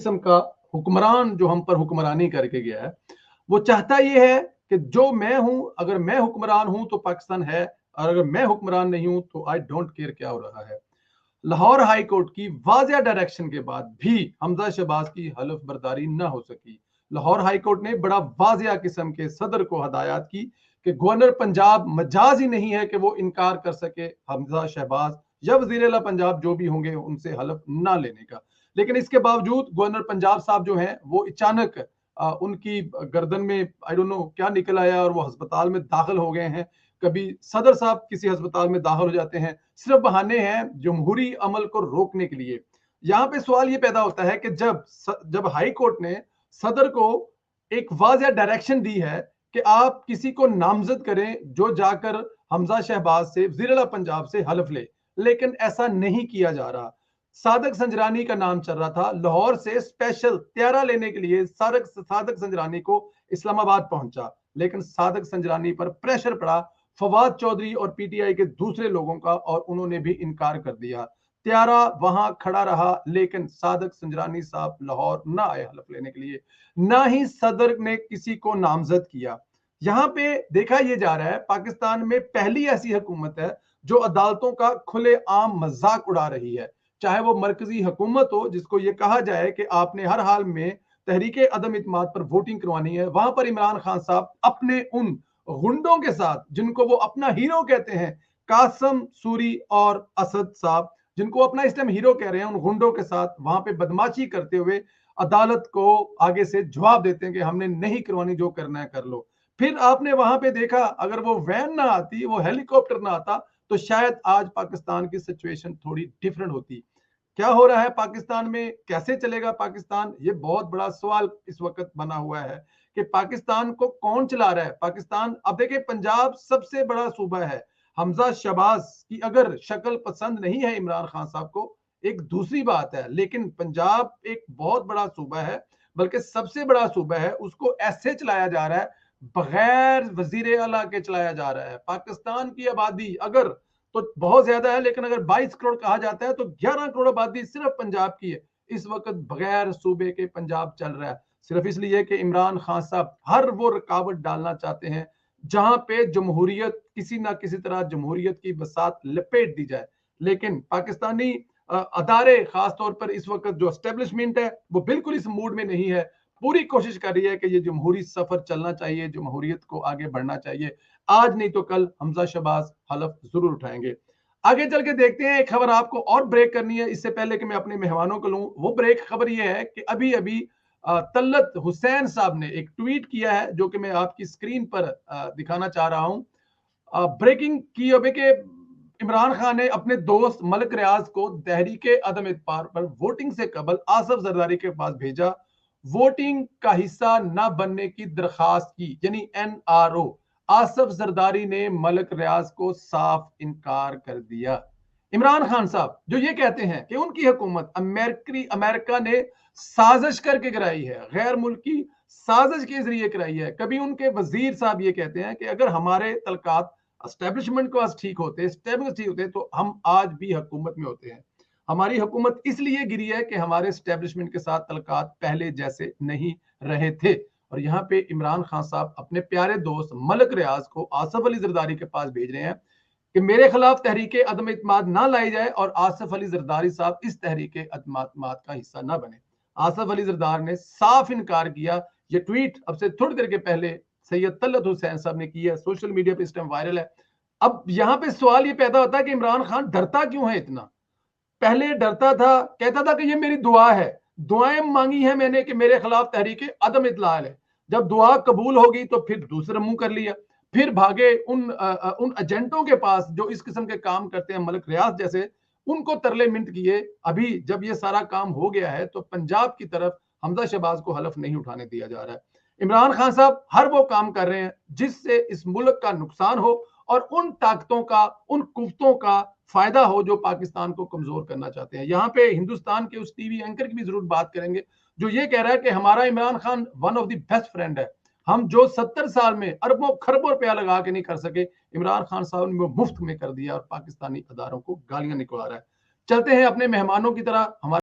किस्म का हुक्मरान जो हम पर हुक्मरानी करके गया है, वो चाहता ये है कि जो मैं हूं, अगर मैं हुक्मरान हूं तो पाकिस्तान है, और अगर मैं हुक्मरान नहीं हूं तो आई डोंट केयर क्या हो रहा है। लाहौर हाई कोर्ट की वाजिया डायरेक्शन के बाद भी हमजा शहबाज की हलफ बर्दारी न हो सकी। लाहौर हाई कोर्ट ने बड़ा वाजिया किस्म के सदर को हदायत की कि गवर्नर पंजाब मजाज ही नहीं है कि वो इनकार कर सके हमजा शहबाज या वजीर आला पंजाब जो भी होंगे उनसे हलफ ना लेने का। लेकिन इसके बावजूद गवर्नर पंजाब साहब जो हैं वो अचानक उनकी गर्दन में आई डोंट नो क्या निकल आया और वो अस्पताल में दाखिल हो गए हैं। कभी सदर साहब किसी अस्पताल में दाखिल हो जाते हैं, सिर्फ बहाने हैं जमहूरी अमल को रोकने के लिए। यहाँ पे सवाल ये पैदा होता है कि जब हाई कोर्ट ने सदर को एक वाज़िया डायरेक्शन दी है कि आप किसी को नामजद करें जो जाकर हमजा शहबाज से वज़ीर आला पंजाब से हलफ ले, लेकिन ऐसा नहीं किया जा रहा। सादक संजरानी का नाम चल रहा था, लाहौर से स्पेशल त्यारा लेने के लिए सादक संजरानी को इस्लामाबाद पहुंचा, लेकिन सादक संजरानी पर प्रेशर पड़ा फवाद चौधरी और पीटीआई के दूसरे लोगों का, और उन्होंने भी इनकार कर दिया। त्यारा वहां खड़ा रहा, लेकिन सादक संजरानी साहब लाहौर ना आए हलफ लेने के लिए, ना ही सदर ने किसी को नामजद किया। यहां पे देखा यह जा रहा है पाकिस्तान में पहली ऐसी हुकूमत है जो अदालतों का खुलेआम मजाक उड़ा रही है। चाहे वो मरकजी हुकूमत हो जिसको ये कहा जाए कि आपने हर हाल में तहरीके अदम इत्मीनाद पर वोटिंग करवानी है, वहां पर इमरान खान साहब अपने उन गुंडों के साथ जिनको वो अपना हीरो कहते हैं, कासम सूरी और असद साहब जिनको अपना इस टाइम हीरो कह रहे हैं, उन गुंडों के साथ वहां पे बदमाशी करते हुए अदालत को आगे से जवाब देते हैं कि हमने नहीं करवानी, जो करना है कर लो। फिर आपने वहां पे देखा अगर वो वैन ना आती, वो हेलीकॉप्टर ना आता, तो शायद आज पाकिस्तान की सिचुएशन थोड़ी डिफरेंट होती। क्या हो रहा है पाकिस्तान में, कैसे चलेगा पाकिस्तान, ये बहुत बड़ा सवाल इस वक्त बना हुआ है कि पाकिस्तान को कौन चला रहा है। पाकिस्तान, अब देखिए पंजाब सबसे बड़ा सूबा है। हमजा शहबाज की अगर शक्ल पसंद नहीं है इमरान खान साहब को, एक दूसरी बात है, लेकिन पंजाब एक बहुत बड़ा सूबा है, बल्कि सबसे बड़ा सूबा है। उसको ऐसे चलाया जा रहा है, बगैर वजीर आला के चलाया जा रहा है। पाकिस्तान की आबादी अगर तो बहुत ज्यादा है, लेकिन अगर 22 करोड़ कहा जाता है तो 11 करोड़ आबादी सिर्फ पंजाब की है। इस वक्त बगैर सूबे के पंजाब चल रहा है, सिर्फ इसलिए कि इमरान खान साहब हर वो रुकावट डालना चाहते हैं जहां पे जमहूरियत, किसी ना किसी तरह जमहूरियत की बसात लपेट दी जाए। लेकिन पाकिस्तानी अदारे, खासतौर पर इस वक्त जो एस्टेब्लिशमेंट है, वो बिल्कुल इस मूड में नहीं है। पूरी कोशिश कर रही है कि ये जमहूरी सफर चलना चाहिए, जमहूरियत को आगे बढ़ना चाहिए। आज नहीं तो कल हमजा शहबाज हलफ जरूर उठाएंगे। आगे चल के देखते हैं, एक खबर आपको और ब्रेक करनी है इससे पहले कि मैं अपने मेहमानों को लूं। वो ब्रेक खबर ये है कि अभी अभी तल्लत हुसैन साहब ने एक ट्वीट किया है जो कि मैं आपकी स्क्रीन पर दिखाना चाह रहा हूं। ब्रेकिंग की अभी के इमरान खान ने अपने दोस्त मलिक रियाज को तहरीके अदम इत्मीनान पर वोटिंग से कबल आसफ जरदारी के पास भेजा, वोटिंग का हिस्सा न बनने की दरखास्त की, यानी एनआरओ। आसफ जरदारी ने मलिक रियाज को साफ इनकार कर दिया। इमरान खान साहब जो ये कहते हैं कि उनकी हुकूमत अमेरिका ने साजिश करके कराई है, गैर मुल्की साजिश के जरिए कराई है। कभी उनके वजीर साहब ये कहते हैं कि अगर हमारे तलकात एस्टेब्लिशमेंट को ठीक होते, स्टेबल ठीक होते, तो हम आज भी हुकूमत में होते हैं। हमारी हुकूमत इसलिए गिरी है कि हमारे एस्टेब्लिशमेंट के साथ तलकात पहले जैसे नहीं रहे थे। और यहाँ पे इमरान खान साहब अपने प्यारे दोस्त मलिक रियाज को आसफ अली जरदारी के पास भेज रहे हैं कि मेरे खिलाफ तहरीके अदम इत्मीनाद ना लाई जाए और आसफ अली जरदारी साहब इस तहरीके अदम इत्मीनाद का हिस्सा ना बने। आसफ अली जरदार ने साफ इनकार किया। ये ट्वीट अब से थोड़ी देर के पहले सैयद तल्लत हुसैन साहब ने की है, सोशल मीडिया पे इस टाइम वायरल है। अब यहाँ पे सवाल ये पैदा होता है कि इमरान खान डरता क्यों है इतना। पहले डरता था, कहता था कि ये मेरी दुआ है, दुआएं मांगी है मैंने कि मेरे खिलाफ तहरीके अदम इत्लाल है। जब दुआ कबूल होगी तो फिर दूसरा मुंह कर लिया, फिर भागे उन एजेंटों के पास जो इस किस्म के काम करते हैं, मलिक रियाज जैसे, उनको तरले मिंट किए। अभी जब ये सारा काम हो गया है तो पंजाब की तरफ हमजा शहबाज को हलफ नहीं उठाने दिया जा रहा है। इमरान खान साहब हर वो काम कर रहे हैं जिससे इस मुल्क का नुकसान हो और उन ताकतों का, उन कुफ्तों का फायदा हो जो पाकिस्तान को कमजोर करना चाहते हैं। यहाँ पे हिंदुस्तान के उस टीवी एंकर की भी जरूर बात करेंगे जो ये कह रहा है कि हमारा Imran Khan one of the best friend है। हम जो 70 साल में अरबों खरबों रुपया लगा के नहीं कर सके, इमरान खान साहब ने मुफ्त में कर दिया और पाकिस्तानी अदारों को गालियां निकलवा रहा है। चलते हैं अपने मेहमानों की तरह। हमारे